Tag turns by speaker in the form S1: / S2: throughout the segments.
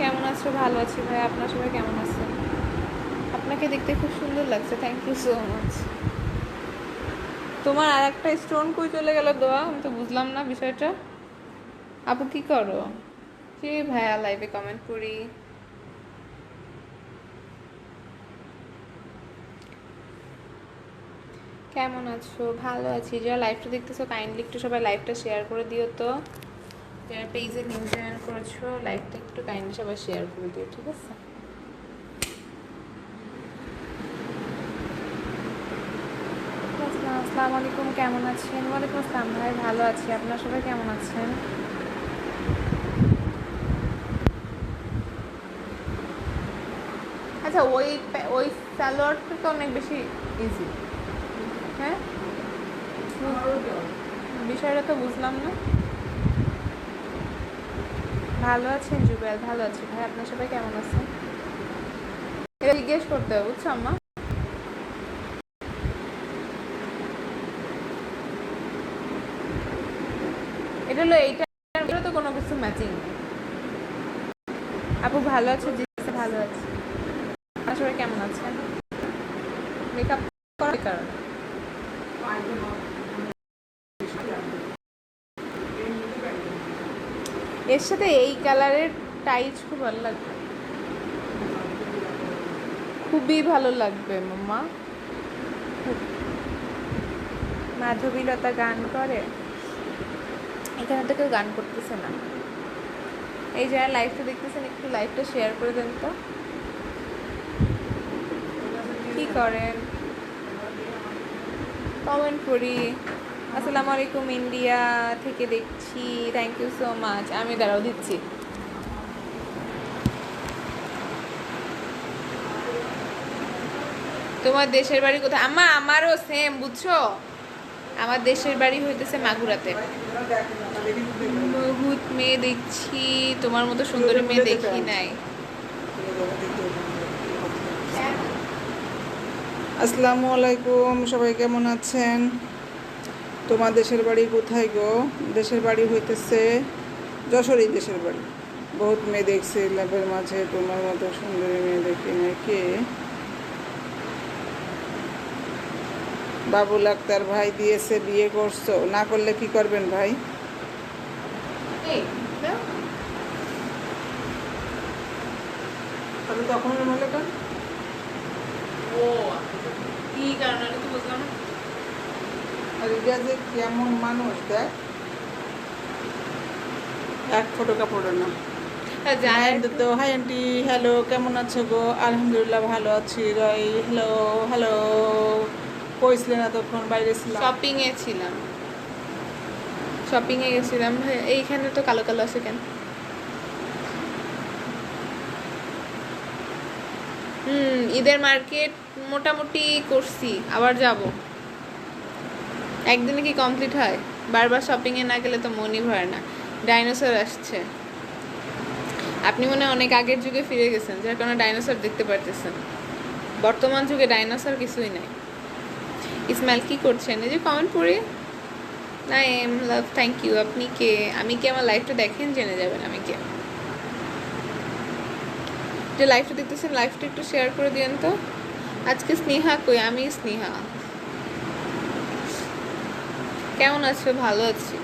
S1: কেমন আছো? ভালো আছি ভাই, আপনার সবাই কেমন আছেন? আপনাকে দেখতে খুব সুন্দর লাগছে, থ্যাংক ইউ সো মাচ। তোমার আর একটা স্টোন কই চলে গেল দোয়া? আমি তো বুঝলাম না বিষয়টা। আপু কি করো? কি ভাইয়া লাইভে কমেন্ট করি। কেমন আছো? ভালো আছি। যারা লাইভটা দেখতেছো কাইন্ডলি একটু সবাই লাইভটা শেয়ার করে দিও তো। যারা পেজে লিঙ্ক জয়েন করেছো লাইভটা একটু কাইন্ডলি সবাই শেয়ার করে দিও, ঠিক আছে? আসসালামু আলাইকুম, কেমন আছেন? ওয়ালাইকুম আসসালাম ভাই, ভালো আছি। আপনার সবাই কেমন আছেন? আচ্ছা, ওই সালোয়ারটা তো অনেক বেশি ইজি। হ্যাঁ, বিষয়টা তো বুঝলাম না। ভালো আছেন জুবেল? ভালো আছি ভাই, আপনার সবাই কেমন আছেন? এটা জিজ্ঞেস করতে হবে, বুঝছো আম্মা? এটা হলো এইটা, এটা তো কোনো কিছু ম্যাচিং নেই। আপু ভালো আছে? জি ভালো আছে। আপনার সবাই কেমন আছেন? মেকআপ করার কারণে এর সাথে এই কালারের টাইচ খুব ভালো লাগবে, খুবই ভালো লাগবে মাম্মা। মাধবীলতা গান করে? এখানে তো কেউ গান করতেছে না। এই যারা লাইভটা দেখতেছেন একটু লাইভটা শেয়ার করে দেন তো। কি করেন? কমেন্ট করি। আসসালামু আলাইকুম, ইন্ডিয়া থেকে দেখছি, থ্যাংক ইউ সো মাচ। আমি দাঁড়াও দিচ্ছি। তোমার দেশের বাড়ি কোথায়? আম্মা আমারও সেম, বুঝছো? আমার দেশের বাড়ি হইতেছে মাগুরাতে। বহুত মেয়ে দেখছি, তোমার মতো সুন্দরী মেয়ে দেখি নাই।
S2: আসসালামু আলাইকুম, সবাই কেমন আছেন? তোমার দেশের বাড়ি কোথায় গো? দেশের বাড়ি হইতেছে যশোরই দেশের বাড়ি। বহুত মেয়ে দেখছি ল্যাবের মাঝে, তোমার মতো সুন্দরী মেয়ে দেখি নাই। কে? বাবুল আক্তার ভাই দিয়েছে, বিয়ে করছো? না করলে কি করবেন ভাই? তখন বলে কেন?
S1: ও কি কারণে তো বুঝলাম না।
S2: আর এটা যে কেমন মানুষ দেখ, এক ফটো কাপড় না। তো হাই আন্টি, হ্যালো, কেমন আছো গো? আলহামদুলিল্লাহ ভালো আছি গাই। হ্যালো হ্যালো, কইছিলেন এতক্ষণ বাইরে ছিলাম।
S1: শপিং এ ছিলাম, শপিং এ গেছিলাম। এইখানে তো কালো কালো আছে কেন? ঈদের মার্কেট মোটামুটি করছি, আবার যাব। একদিনে কি কমপ্লিট হয়? বারবার শপিং এ না গেলে তো মনই ভরে না। ডাইনোসর আসছে। আপনি মনে হয় অনেক আগের যুগে ফিরে গেছেন, যার কারণে ডাইনোসর দেখতে পারতেছেন। বর্তমান যুগে ডাইনোসর কিছুই নাই। ইসমাইল কি করছেন? এই যে কমেন্ট পড়ি। না এম লাভ, থ্যাংক ইউ। আপনি কে? আমি কি আমার লাইফটা দেখেন জেনে যাবেন আমি কে। যে লাইফটা দেখতেছেন লাইফটা একটু শেয়ার করে দিয়েন তো। আজকে স্নেহা কই? আমি স্নেহা। কেমন আছো? ভালো আছি।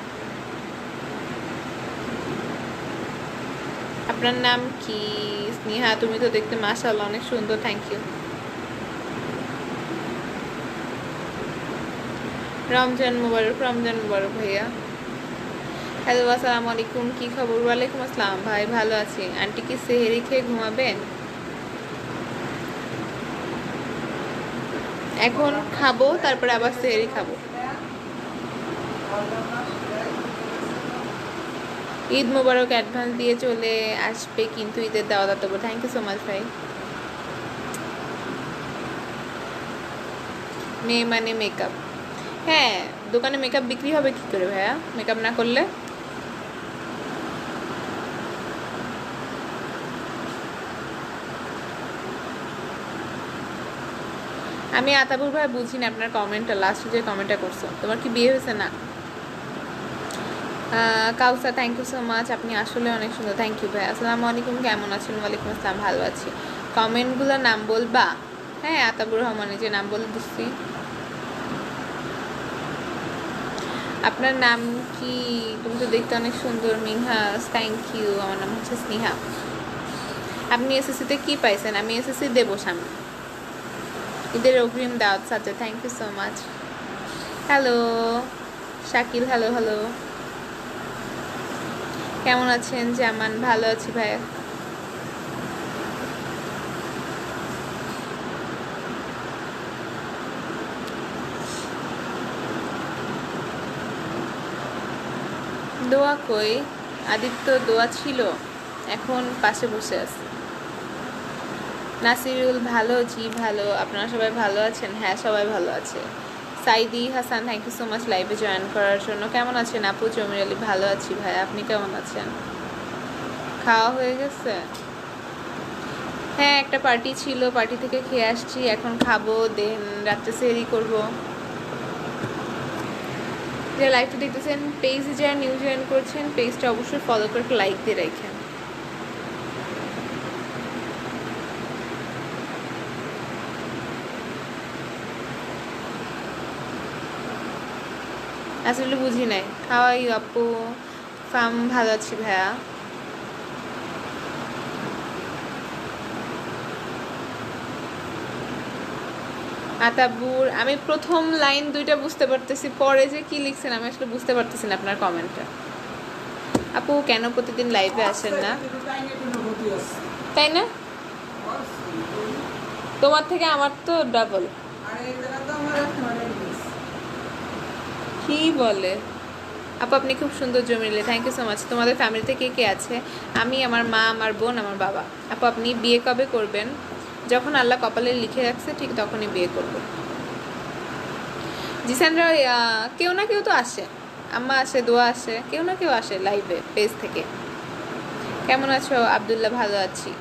S1: আপনার নাম কি? স্নেহা, তুমি তো দেখতে মাশাআল্লাহ অনেক সুন্দর, থ্যাংক ইউ। রমজান মুবারক, রমজান মুবারক ভাইয়া। হ্যালো, আসসালামু আলাইকুম, কি খবর? ওয়ালাইকুম আসসালাম ভাই, ভালো আছি। আন্টি কি সেহেরি খেয়ে ঘুমাবেন? এখন খাবো, তারপরে আবার সেহেরি খাবো। ঈদ মোবারক অ্যাডভান্স দিয়ে চলে আসবে কিন্তু ঈদের দাওয়া দাওয়া দেবো। থ্যাংক ইউ সো মাচ ভাই। মেয়ে মানে মেকআপ? হ্যাঁ, দোকানে মেকআপ বিক্রি হবে কি করে ভাইয়া, মেকআপ না করলে? আমি আতাবুর ভাই বুঝি না আপনার কমেন্টটা, লাস্ট যে কমেন্টটা করছো। তোমার কি বিয়ে হয়েছে? না। কাউসার থ্যাংক ইউ সো মাচ, আপনি আসলে অনেক সুন্দর। থ্যাংক ইউ ভাই। আসসালামু আলাইকুম, কেমন আছেন? ওয়ালাইকুম আসসালাম, ভালো আছি। কমেন্টগুলোর নাম বলবা? হ্যাঁ, আতাবুর রহমানের যে নাম বলে দিচ্ছি। আপনার নাম কি? তুমি তো দেখতে অনেক সুন্দর। Minhas thank you. আমার নাম হচ্ছে স্নেহা। আপনি এসএসসিতে কি পাইছেন? আমি এসএসসি দেবো সামনে। ঈদের অগ্রিম দাওয়াত সাথে। Thank you so much. Hello Shakil, hello hello, কেমন আছেন? জামান, ভালো আছি ভাইয়া। দোয়া কই? আদিত্য দোয়া ছিল, এখন পাশে বসে আছে। নাসিরুল, ভালো, জি ভালো। আপনারা সবাই ভালো আছেন? হ্যাঁ, সবাই ভালো আছে। Saidi Hasan, thank you so much লাইভে জয়েন করার জন্য। কেমন আছেন আপু? জমির আলী, ভালো আছি ভাই, আপনি কেমন আছেন? খাওয়া হয়ে গেছে? হ্যাঁ, একটা পার্টি ছিল, পার্টি থেকে খেয়ে আসছি, এখন খাবো, দেন রাত্রে সেহরি করবো। যারা লাইভটা দেখতেছেন, পেজে যারা নিউ জয়েন করছেন, পেজটা অবশ্যই ফলো করে লাইক দিয়ে রাখেন। আসলে বুঝি নাই। হাওয়াই আপু ফার্ম, ভালো আছি ভাইয়া। আতাবুর, আমি প্রথম লাইন দুইটা বুঝতে পারতেছি, পরে যে কি লিখছেন আমি আসলে বুঝতে পারতেছি না আপনার কমেন্টটা। আপু কেন প্রতিদিন লাইভে আসেন না? তাই না? তোমার থেকে আমার তো ডাবল। কি বলে আপু? আপনি খুব সুন্দর জমিলে, থ্যাংক ইউ সো মাচ। তোমাদের ফ্যামিলিতে কে কে আছে? আমি, আমার মা, আমার বোন, আমার বাবা। আপু আপনি বিয়ে কবে করবেন? যখন আল্লাহ কপালে লিখে রাখছে ঠিক তখনই বিয়ে করব। জিসানরা, কেউ না কেউ তো আসে, আম্মা আসে, দোয়া আসে, কেউ না কেউ আসে লাইভে পেজ থেকে। কেমন আছো? আব্দুল্লাহ, ভালো আছি।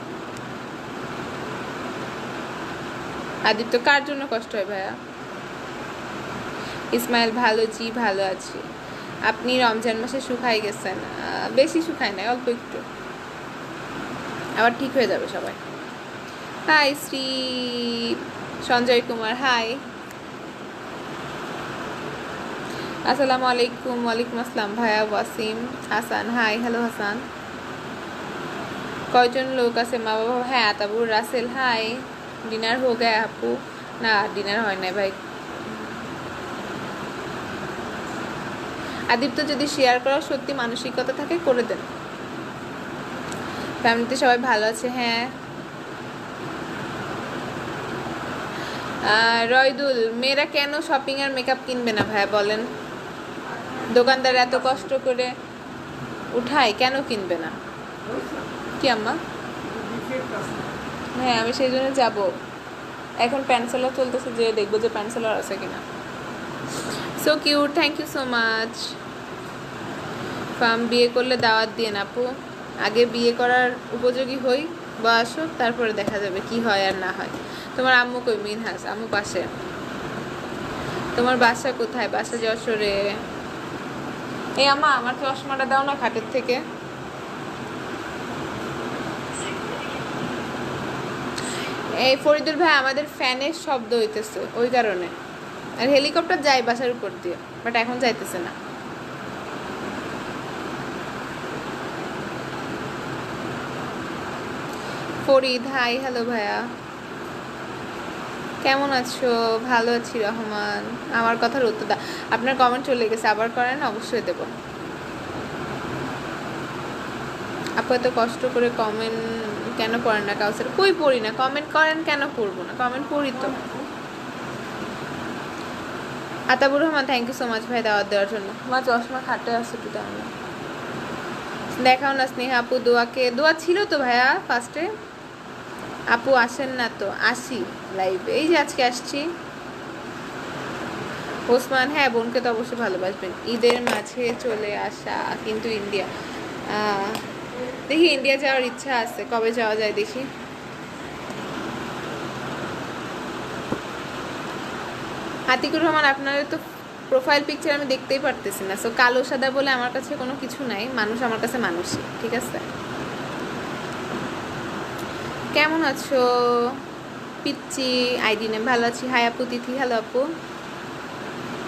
S1: আদিত্য, কার জন্য কষ্ট হয় ভাইয়া? ইসমাইল, ভালো, জি ভালো আছি। আপনি রমজান মাসে শুকাই গেছেন? বেশি শুকায় নাই, অল্প একটু, আবার ঠিক হয়ে যাবে সবাই। Hi Shri Sanjay Kumar, hi. আসসালামু আলাইকুম। ওয়ালাইকুম আসসালাম ভাইয়া। Wasim Hasan, hi, hello Hasan. কয়জন লোক আছে? মা বাবা? হ্যাঁ, আতাবুর, রাসেল, হাই। ডিনার হো গয়া আপু? না, ডিনার হয় নাই ভাই। আদিত্য, যদি শেয়ার করার সত্যি মানসিকতা থাকে করে দেন। ফ্যামিলিতে সবাই ভালো আছে? হ্যাঁ। রয়দুল, মেয়েরা কেন শপিং আর মেকআপ কিনবে না ভাইয়া বলেন? দোকানদার এত কষ্ট করে উঠায়, কেন কিনবে না? কি আম্মা? হ্যাঁ, আমি সেই জন্য যাবো। এখন প্যান্সেলার চলতেছে, যে দেখবো যে প্যান্সেলার আছে কিনা। So cute, thank you so much. ফার্ম, বিয়ে করলে দাওয়াত দিয়ে না আপু? আগে বিয়ে করার উপযোগী হই, বয়স হোক, তারপরে দেখা যাবে কি হয় আর না হয়। তোমার আম্মু কই? মিনহাস, আম্মু পাশে। তোমার বাসা কোথায়? বাসা যশোরে। এই আম্মা, আমার চশমাটা দাও না খাটের থেকে। এই ফরিদুল ভাই, আমাদের ফ্যানের শব্দ হইতেছে ওই কারণে, আর হেলিকপ্টার যায় বাসার উপর দিয়ে, বাট এখন যাইতেছে না। ফরিদ, হাই, হ্যালো ভাইয়া, কেমন আছো? ভালো আছি রহমান। আমার কথার উত্তর দা। আপনার কমেন্ট চলে গেছে, আবার করেন, অবশ্যই দেব। আপু এত কষ্ট করে কমেন্ট কেন পড়েন না? কাউসার, কই পড়ি না, কমেন্ট করেন কেন পড়বো না? কমেন্ট পড়ি তো। Atabur Rahman, thank you so much ভাই দাওয়াত দেওয়ার জন্য। আমার চশমা খাটে আছে, একটু দাও না। দেখাও না স্নেহা আপু, দোয়াকে দোয়া ছিল তো ভাইয়া ফার্স্টে। আপু আসেন না তো? আসি লাইভে, এই যে আজকে আসছি। ওসমান, হ্যাঁ বোনকে তো অবশ্যই ভালোবাসবেন। ঈদের মাঝে চলে আসা, কিন্তু ইন্ডিয়া, দেখি ইন্ডিয়া যাওয়ার ইচ্ছা আছে, কবে যাওয়া যায় দেখি। আতিকুর রহমান, আপনারা তো প্রোফাইল পিকচার আমি দেখতেই পারতেছি না, সো কালো সাদা বলে আমার কাছে কোনো কিছু নাই, মানুষ আমার কাছে মানুষই, ঠিক আছে? কেমন আছো পিচ্চি আইডি নেম? ভালো আছি। হাই আপু তিথি। হ্যালো আপু।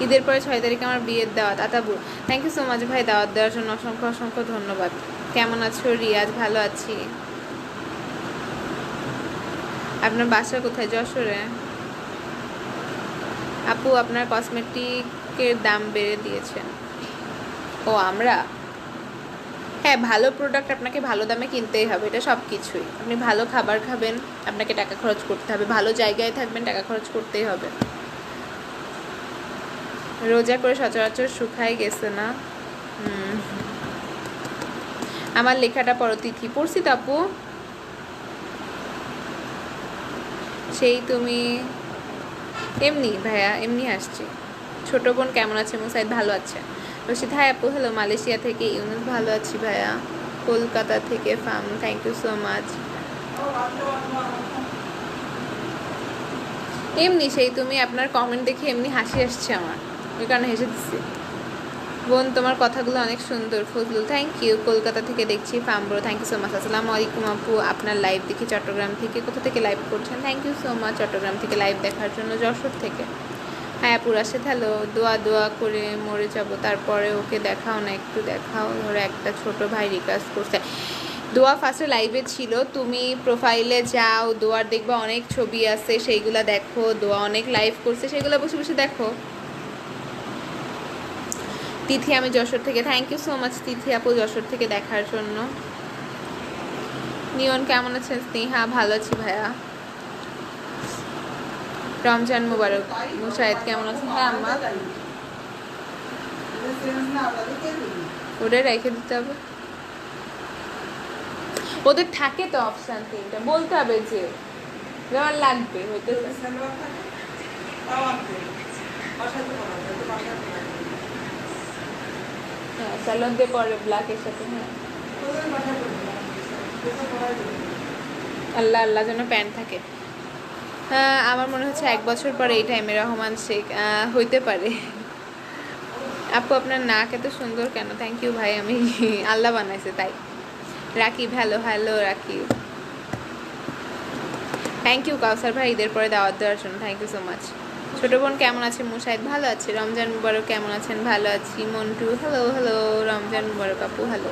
S1: ঈদের পরে 6 তারিখে আমার বিয়ের দাওয়াত। আতাবু থ্যাংক ইউ সো মাচ ভাই, দাওয়াত দেওয়ার জন্য অসংখ্য অসংখ্য ধন্যবাদ। কেমন আছো রিয়াজ? ভালো আছি। আপনার বাসা কোথায়? যশোরে। আপু আপনার কসমেটিকের দাম বেড়ে দিয়েছেন। ও আমরা, হ্যাঁ ভালো প্রোডাক্ট আপনাকে ভালো দামে কিনতেই হবে, এটা সব কিছুই। আপনি ভালো খাবার খাবেন, আপনাকে টাকা খরচ করতে হবে, ভালো জায়গায় থাকবেন, টাকা খরচ করতেই হবে। রোজা করে সচরাচর শুকায় গেছে না? আমার লেখাটা পড়ো তিথি। পড়ছি তো আপু। সেই তুমি এমনি ভাইয়া, এমনি আসছি। ছোট বোন কেমন আছে? মুসাইদ ভালো আছে। রশিদ হাই আপু। হ্যালো মালয়েশিয়া থেকে। ইউনুস ভালো আছি ভাইয়া। কলকাতা থেকে ফার্ম, থ্যাংক ইউ সো মাচ। এমনি সেই তুমি, আপনার কমেন্ট দেখে এমনি হাসি আসছে আমার, ওই কারণে হেসে দিচ্ছি। বোন তোমার কথাগুলো অনেক সুন্দর। Fazlul thank you. কলকাতা থেকে দেখছি। ফার্মব্রো থ্যাংক ইউ সো মাচ। আসসালামু আলাইকুম আপু, আপনার লাইভ দেখি চট্টগ্রাম থেকে। কোথা থেকে লাইভ করছেন? Thank you so much Chattogram থেকে লাইভ দেখার জন্য। যশোর থেকে। হ্যাঁ আপু রাশেদ হ্যালো। দোয়া দোয়া করে মরে যাব, তারপরে ওকে দেখাও না, একটু দেখাও। ওর একটা ছোট ভাই রিকোয়েস্ট করছে। দোয়া ফার্স্টে লাইভে ছিল, তুমি প্রোফাইলে যাও, দোয়ার দেখবা অনেক ছবি আছে, সেইগুলা দেখো। দোয়া অনেক লাইভ করছে, সেগুলো বসে বসে দেখো। তিথি আমি যশোর থেকে। থ্যাংক ইউ সো মাচ তিথি আপু যশোর থেকে দেখার জন্য। নিয়ন কেমন আছেন? স্নেহা ভালো আছি ভাইয়া। রমজান মুবারক। মুশাহিদ কেমন আছেন? হ্যাঁ আম্মা, ওটা রেখে দিতে হবে, ওদের থাকে তো অপশান তিনটা, বলতে হবে যে আমার লাগবে হইতে। হ্যাঁ স্যালোন দিয়ে পরে ব্ল্যাকের সাথে। হ্যাঁ আল্লাহ আল্লাহ যেন প্যান্ট থাকে। হ্যাঁ আমার মনে হচ্ছে 1 বছর পরে এই টাইমে রহমান শেখ হইতে পারে। আপু আপনার নাক এত সুন্দর কেন? থ্যাংক ইউ ভাই, আমি আল্লাহ বানাইছে তাই। Rakib hello. Hello Rakib. Thank you Kausar ভাই ঈদের পরে দাওয়াত দেওয়ার জন্য, থ্যাংক ইউ সো মাচ। ছোট বোন কেমন আছে? মুশাহিদ ভালো আছে। রমজান মুবারক কেমন আছেন? ভালো আছি। মন্টু হ্যালো। হ্যালো রমজান মুবারক আপু হ্যালো।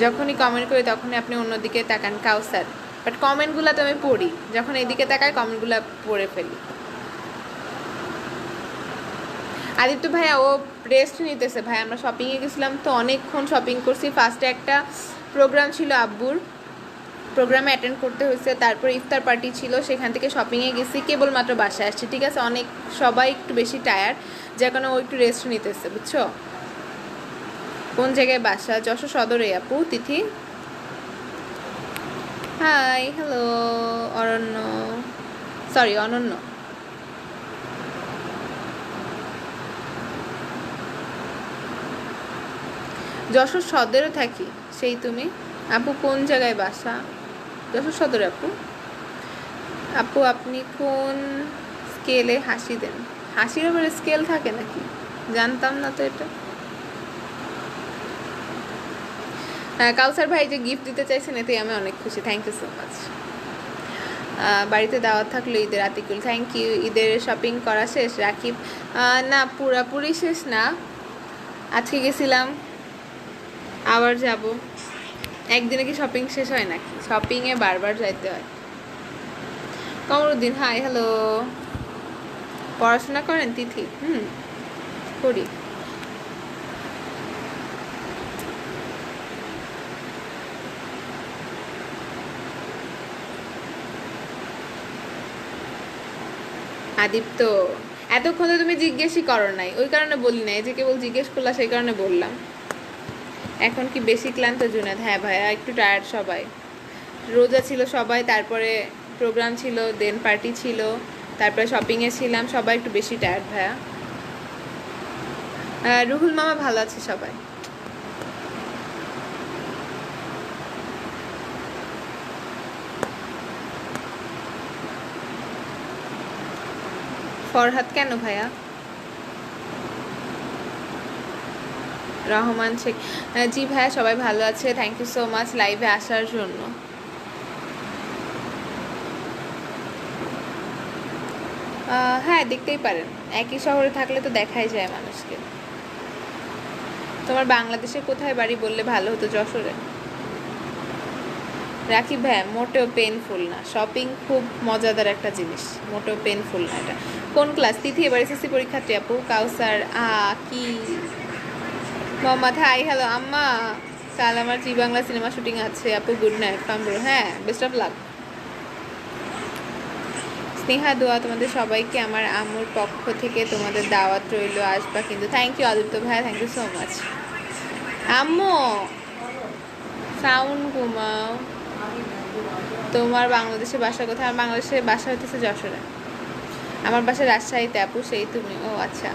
S1: যখনই কমেন্ট করি তখনই আপনি অন্যদিকে তাকান কাউসার, বাট কমেন্টগুলো তো আমি পড়ি, যখন এইদিকে তাকাই কমেন্টগুলো পড়ে ফেলি। আদিত্য ভাইয়া ও রেস্ট নিতেছে ভাই, আমরা শপিংয়ে গেছিলাম তো অনেকক্ষণ শপিং করছি। ফার্স্টে একটা প্রোগ্রাম ছিল আব্বুর, প্রোগ্রামে অ্যাটেন্ড করতে হয়েছে, তারপর ইফতার পার্টি ছিল, সেখান থেকে শপিংয়ে গেছি, কেবলমাত্র বাসায় আসছি, ঠিক আছে? অনেক সবাই একটু বেশি টায়ার্ড, যার কারণে ও একটু রেস্ট নিতেছে, বুঝছো? কোন জায়গায় বাসা? যশোর সদরে আপু। তিথি হাই হ্যালো। অরণ্য, সরি অনন্য। যশোর সদরে থাকি। সেই তুমি আপু কোন জায়গায় বাসা? যশোর সদরে আপু। আপু আপনি কোন স্কেলে হাসি দেন? হাসির ব্যাপারে স্কেল থাকে নাকি? জানতাম না তো এটা। কাউসার ভাই যে গিফট দিতে চাইছেন এতে আমি অনেক খুশি, থ্যাংক ইউ সো মাচ। বাড়িতে দাওয়াত থাকলো ঈদের। Atikul thank you. ঈদের শপিং করা শেষ? রাকিব না পুরাপুরি শেষ না, আজকে গেছিলাম, আবার যাব। একদিনে কি শপিং শেষ হয় নাকি? শপিংয়ে বারবার যাইতে হয়। Kamruddin hi hello. পড়াশোনা করেন? তিথি করি। আদিত্য এতক্ষণ তো তুমি জিজ্ঞেসই করো নাই, ওই কারণে বলি নাই, যে কেবল জিজ্ঞেস করলা সেই কারণে বললাম। এখন কি বেশি ক্লান্ত জুনাদ? হ্যাঁ ভাইয়া একটু টায়ার্ড সবাই, রোজা ছিল সবাই, তারপরে প্রোগ্রাম ছিল, দেন পার্টি ছিল, তারপরে শপিংয়ে ছিলাম, সবাই একটু বেশি টায়ার্ড ভাইয়া। রুহুল মামা ভালো আছে সবাই। ফরহাদ কেন ভাইয়া? রহমান শেখ, জি ভাইয়া সবাই ভালো আছে, থ্যাংক ইউ সো মাচ লাইভে আসার জন্য। হ্যাঁ দেখতেই পারেন, একই শহরে থাকলে তো দেখাই যায় মানুষকে। তোমার বাংলাদেশে কোথায় বাড়ি বললে ভালো হতো? যশোরে। রাকিব ভাইয়া মোটেও পেনফুল না, শপিং খুব মজাদার একটা জিনিস, মোটেও পেনফুল না এটা। কোন ক্লাস? তিথি এবার এসএসসি পরীক্ষার্থী আপু। কাউসার কি মোহাম্মদ, হাই হ্যালো আম্মা, কাল আমার জি বাংলা সিনেমা শুটিং আছে আপু, গুড নাইট কামরু। হ্যাঁ বেস্ট অফ লাক। স্নেহা দোয়া তোমাদের সবাইকে আমার আম্মুর পক্ষ থেকে তোমাদের দাওয়াত রইল, আসবা কিন্তু। থ্যাংক ইউ আদিত্য ভাইয়া, থ্যাংক ইউ সো মাচ। আম্মু সাউন্ড ঘুমাও। তোমার বাংলাদেশে বাসা কোথায়? আমার বাংলাদেশে বাসা হইতেছে যশোরে। আমার বাসা রাজশাহীতে আপু, সেই তুমি। ও আচ্ছা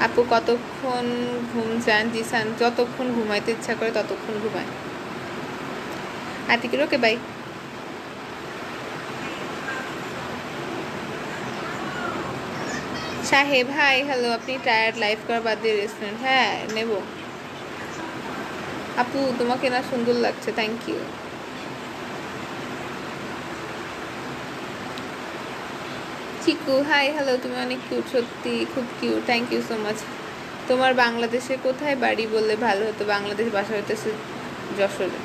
S1: আপু কতক্ষণ ঘুম যান? জিসান যতক্ষণ ঘুমাইতে ইচ্ছা করে ততক্ষণ ঘুমায়। আতিকের ওকে বাই। সাহেব হাই হ্যালো, আপনি টায়ার্ড লাইফ করা বাদ দিয়ে রেস্টুরেন্ট? হ্যাঁ নেব আপু, তোমাকে না সুন্দর লাগছে, thank you. Chiku hi hello, তুমি অনেক কিউট, সত্যি খুব কিউট, থ্যাংক ইউ সো মাচ। তোমার বাংলাদেশে কোথায় বাড়ি বললে ভালো হতো? বাংলাদেশ বাসা হইতেছে যশোরে।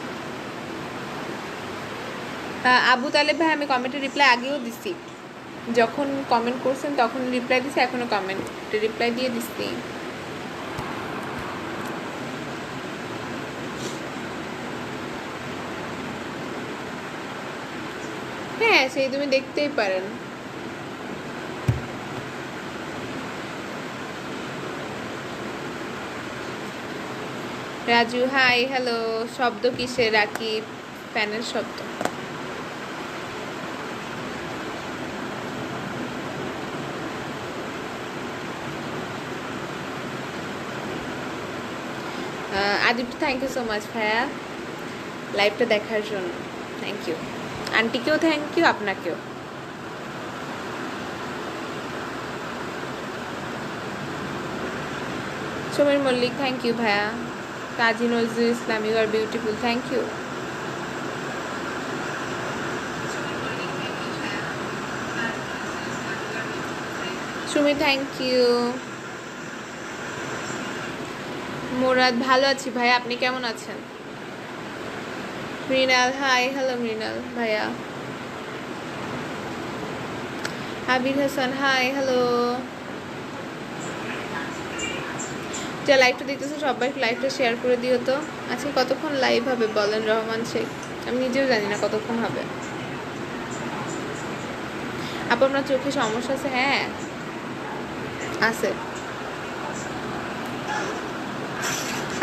S1: আবু তালেব ভাই, আমি কমেন্টে রিপ্লাই আগেও দিছি, যখন কমেন্ট করছেন তখন রিপ্লাই দিছি, এখনো কমেন্টে রিপ্লাই দিয়ে দিচ্ছি। হ্যাঁ সেই তুমি দেখতেই পারেন। রাজু হাই হ্যালো, শব্দ কিসে? রাকিব ফ্যানের শব্দ। Aditya thank you so much ভাইয়া লাইভটা দেখার জন্য, থ্যাংক ইউ। আন্টিকেও থ্যাংক ইউ, আপনাকেও। সমীর মল্লিক থ্যাংক ইউ ভাইয়া। Kazi Nazrul Islam, you are beautiful, thank you. Sumi thank you. Morad ভালো আছি ভাইয়া, আপনি কেমন আছেন? মৃণাল হাই হ্যালো মৃণাল ভাইয়া। আবির হাসান হাই হ্যালো। যা লাইভটা দেখতেছো সবাই লাইভটা শেয়ার করে দিও তো। আজকে কতক্ষণ লাইভ হবে বলেন রহমান শেখ? আমি নিজেও জানি না কতক্ষণ হবে। আপু আপনার চোখে সমস্যা আছে? হ্যাঁ আছে।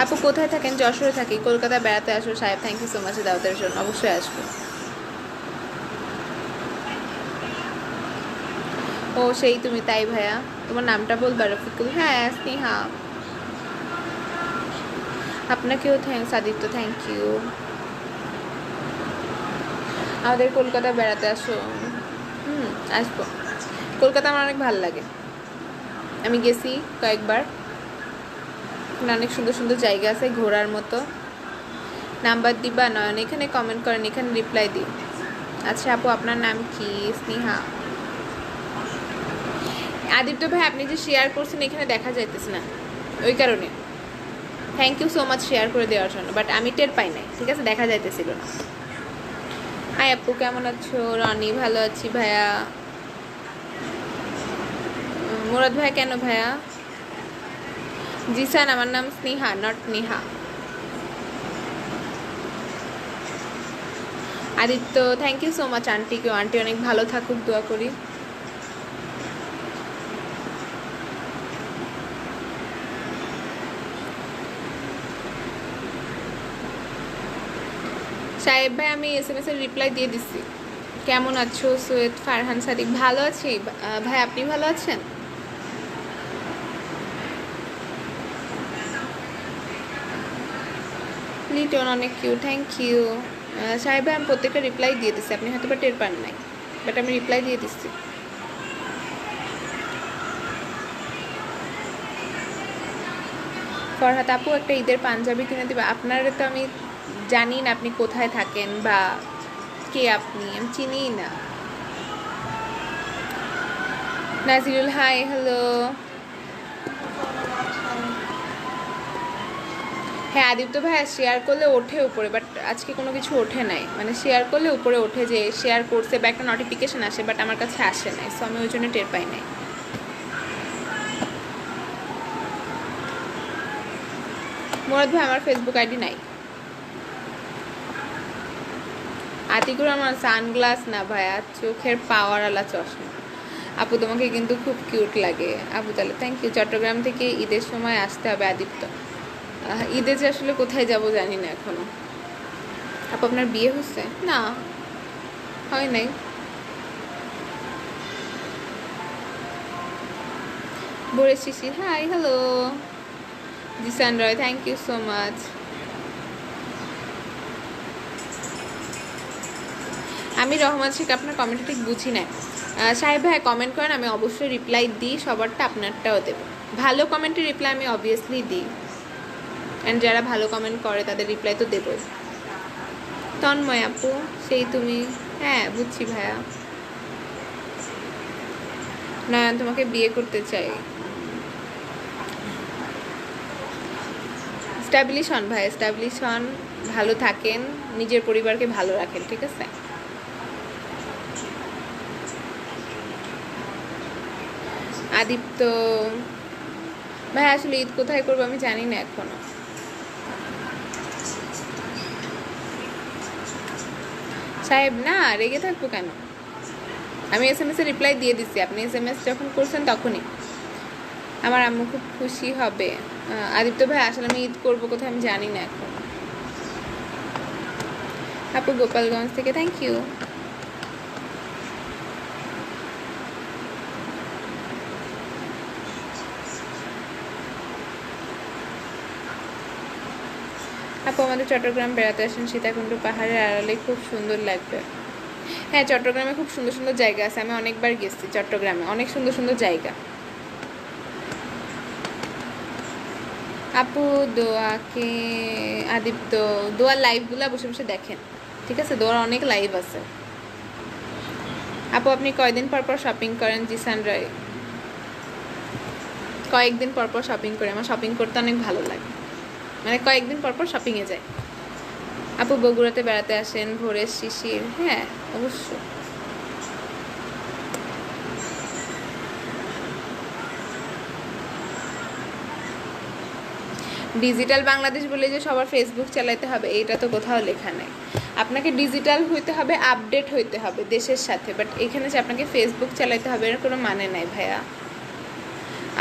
S1: আপু কোথায় থাকেন? যশোরে থাকি। কলকাতায় বেড়াতে আসবো সাহেব, থ্যাংক ইউ সো মাচ দাওয়াতের জন্য, অবশ্যই আসবো। ও সেই তুমি, তাই ভাইয়া তোমার নামটা বলবা? রফিকুল, হ্যাঁ স্নেহা। আপনাকেও থ্যাংকস আদিত্য, থ্যাংক ইউ। আমাদের কলকাতা বেড়াতে আসো। আসবো। কলকাতা আমার অনেক ভালো লাগে, আমি গেছি কয়েকবার, অনেক সুন্দর সুন্দর জায়গা আছে ঘোরার মতো। নাম্বার দিবা? নয়ন এখানে কমেন্ট করেন, এখানে রিপ্লাই দিই। আচ্ছা আপু আপনার নাম কি? স্নেহা। আদিত্য ভাই আপনি যে শেয়ার করছেন এখানে দেখা যাইতেছে না, ওই কারণে thank you so much share করে দেওয়ার জন্য, বাট আমি টের পাই নাই, ঠিক আছে, দেখা যাইতেছিল না। হাই আপু কেমন আছো? রনি ভালো আছি ভাইয়া। মুরাদ ভাইয়া কেন ভাইয়া? জিসান আমার নাম Sneha, not Neha. Aditya thank you so much আন্টিকেও, আন্টি অনেক ভালো থাকুক দোয়া করি। সাহেব ভাই আমি SMS এর রিপ্লাই দিয়ে দিচ্ছি। কেমন আছো? সৈয়দ ফারহান সাদিক ভালো আছি ভাই, আপনি ভালো আছেন? লিটন অনেক কিউ, থ্যাংক ইউ। সাহেব ভাই আমি প্রত্যেকটা রিপ্লাই দিয়ে দিচ্ছি, আপনি হয়তো বা টের পান নাই, বাট আমি রিপ্লাই দিয়ে দিচ্ছি। ফরহাদ আপু একটা ঈদের পাঞ্জাবি কিনে দেবে। আপনারা তো আমি জানি না আপনি কোথায় থাকেন বা কে আপনি, আমি চিনিই না। Nazirul hi, hello. হ্যাঁ আদিত্য ভাইয়া শেয়ার করলে ওঠে উপরে, বাট আজকে কোনো কিছু ওঠে নাই, মানে শেয়ার করলে উপরে ওঠে যে শেয়ার করছে বা একটা নোটিফিকেশান আসে, বাট আমার কাছে আসে নাই, সো আমি ওই জন্য টের পাই নাই। মুরাদ ভাই আমার ফেসবুক আইডি নাই। আতিকুর আমার সানগ্লাস না ভাইয়া, চোখের পাওয়ারওয়ালা চশমা। আপু তোমাকে কিন্তু খুব কিউট লাগে। আপু তাহলে থ্যাংক ইউ। চট্টগ্রাম থেকে ঈদের সময় আসতে হবে আদিত্য। ঈদে যে আসলে কোথায় যাব জানি না এখনো। আপু আপনার বিয়ে হচ্ছে? না, হয় নাই। ভোরের শিশির hi, hello. Jisan Roy, thank you so much. আমি রহমান শেখ, আপনার কমেন্ট ঠিক বুঝি না। সাহেব ভাই কমেন্ট করেন, আমি অবশ্যই রিপ্লাই দিই, সবারটা আপনারটাও দেবো। ভালো কমেন্টের রিপ্লাই আমি অবভিয়াসলি দিই, অ্যান্ড যারা ভালো কমেন্ট করে তাদের রিপ্লাই তো দেবই। তন্ময় আপু, সেই তুমি? হ্যাঁ বুঝছি ভাইয়া। নয়ন তোমাকে বিয়ে করতে চাই। স্ট্যাবলিশ হন ভাই, স্ট্যাবলিশ হন, ভালো থাকেন, নিজের পরিবারকে ভালো রাখেন, ঠিক আছে? আদিত্য ভাই আসলে ঈদ কোথায় করবো আমি জানি না এখনো। সাহেব না, রেগে থাকবো কেন? আমি SMS এর রিপ্লাই দিয়ে দিচ্ছি, আপনি SMS যখন করছেন তখনই। আমার আম্মু খুব খুশি হবে। আদিত্য ভাই আসলে আমি ঈদ করবো কোথায় আমি জানি না এখন। আপু গোপালগঞ্জ থেকে, থ্যাংক ইউ। আপু আমাদের চট্টগ্রাম বেড়াতে আসেন, সীতাকুণ্ড পাহাড়ের আড়ালে, খুব সুন্দর লাগবে। হ্যাঁ চট্টগ্রামে খুব সুন্দর সুন্দর জায়গা আছে, আমি অনেকবার গেছি চট্টগ্রামে, অনেক সুন্দর সুন্দর জায়গা। আপু দোয়াকে, আদিত্য দোয়ার লাইভগুলো বসে বসে দেখেন, ঠিক আছে? দোয়ার অনেক লাইভ আছে। আপু আপনি কয়দিন পর পর শপিং করেন? জিসান রায়, কয়েকদিন পর পর শপিং করি, আমার শপিং করতে অনেক ভালো লাগে, মানে কয়েকদিন পর পর শপিংয়ে যাই। আপু বগুড়াতে বেড়াতে আসেন, ভোরের শিশির, হ্যাঁ অবশ্যই। ডিজিটাল বাংলাদেশ বলে যে সবার ফেসবুক চালাতে হবে এইটা তো কোথাও লেখা নেই। আপনাকে ডিজিটাল হইতে হবে, আপডেট হইতে হবে দেশের সাথে, বাট এখানে যে আপনাকে ফেসবুক চালাতে হবে এর কোনো মানে নাই ভাইয়া।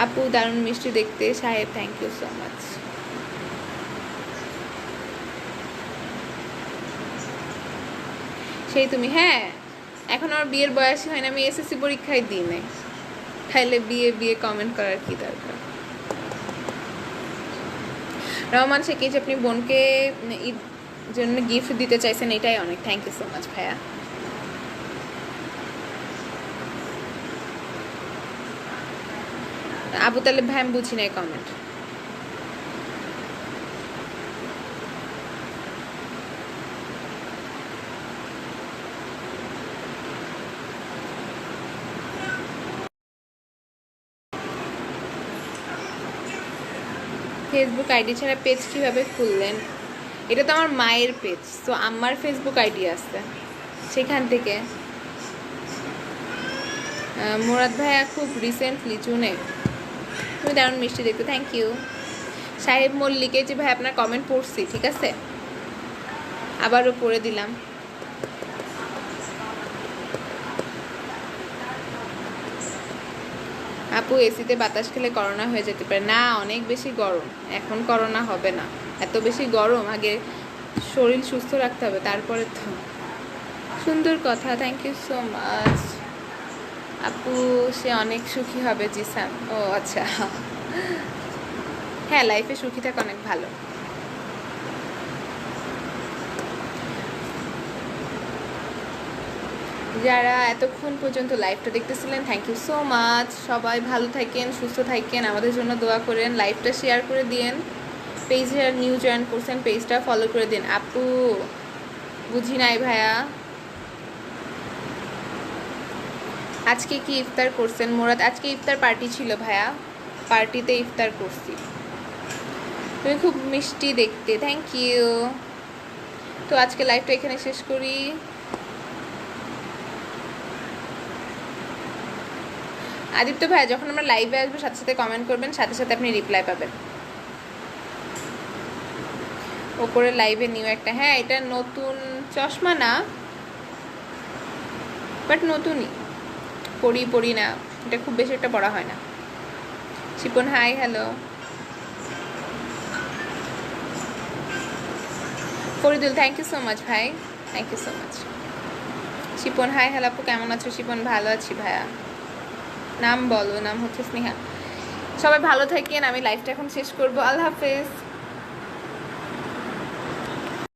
S1: আপু দারুণ মিষ্টি দেখতে। সাহেব থ্যাংক ইউ সো মাচ। সেই তুমি? হ্যাঁ এখন আমার বিয়ের বয়সই হয় না, আমি SSC পরীক্ষায় দিই নাই, তাইলে বিয়ে বিয়ে কমেন্ট করার কি দরকার? রহমান শেখ, যে আপনি বোনকে ঈদ জন্য গিফট দিতে চাইছেন এটাই অনেক, থ্যাংক ইউ সো মাচ ভাইয়া। আবু তালেব ভাই আমি বুঝি নাই কমেন্ট। ফেসবুক আইডি ছাড়া পেজ কীভাবে খুললেন? এটা তো আমার মায়ের পেজ, তো আমার ফেসবুক আইডি আছে সেখান থেকে। মুরাদ ভাইয়া খুব রিসেন্টলি জুনে, তুমি দারুণ মিষ্টি দেখতে, থ্যাংক ইউ। সাহেব মল্লিকে যে ভাই আপনার কমেন্ট পড়ছি, ঠিক আছে আবারও পড়ে দিলাম। আপু এসিতে বাতাস খেলে করোনা হয়ে যেতে পারে। না অনেক বেশি গরম, এখন করোনা হবে না, এত বেশি গরম, আগে শরীর সুস্থ রাখতে হবে তারপরে তো। সুন্দর কথা, থ্যাংক ইউ সো মাচ। আপু সে অনেক সুখী হবে জিসান। ও আচ্ছা, হ্যাঁ লাইফে সুখী থাকা অনেক ভালো। যারা এতক্ষণ পর্যন্ত লাইভটা দেখতেছিলেন থ্যাংক ইউ সো মাচ। সবাই ভালো থাকেন, সুস্থ থাকেন, আমাদের জন্য দোয়া করেন, লাইভটা শেয়ার করে দিয়েন। পেজে নিউ জয়েন করছেন, পেজটা ফলো করে দিন। আপু বুঝি নাই ভাইয়া, আজকে কি ইফতার করছেন? মোরাদ আজকে ইফতার পার্টি ছিল ভাইয়া, পার্টিতে ইফতার করছি। তুমি খুব মিষ্টি দেখতে, থ্যাংক ইউ। তো আজকে লাইভটা এখানে শেষ করি। আদিত্য ভাইয়া যখন আমরা লাইভে আসবো সাথে সাথে কমেন্ট করবেন, সাথে সাথে আপনি রিপ্লাই পাবেন। ওপরে লাইভে নিউ একটা, হ্যাঁ এটা নতুন চশমা না, বাট নতুনই, পড়ি না, এটা খুব বেশি একটা পড়া হয় না। Shipon hi, hello. Faridul thank you so much ভাই, thank you so much. Shipon hi, hello আপু কেমন আছো? শিপন ভালো আছি ভাইয়া। নাম বলো। নাম হচ্ছে স্নেহা। সবাই ভালো থাকেন, আমি লাইভটা এখন শেষ করবো। আল্লাহ হাফেজ।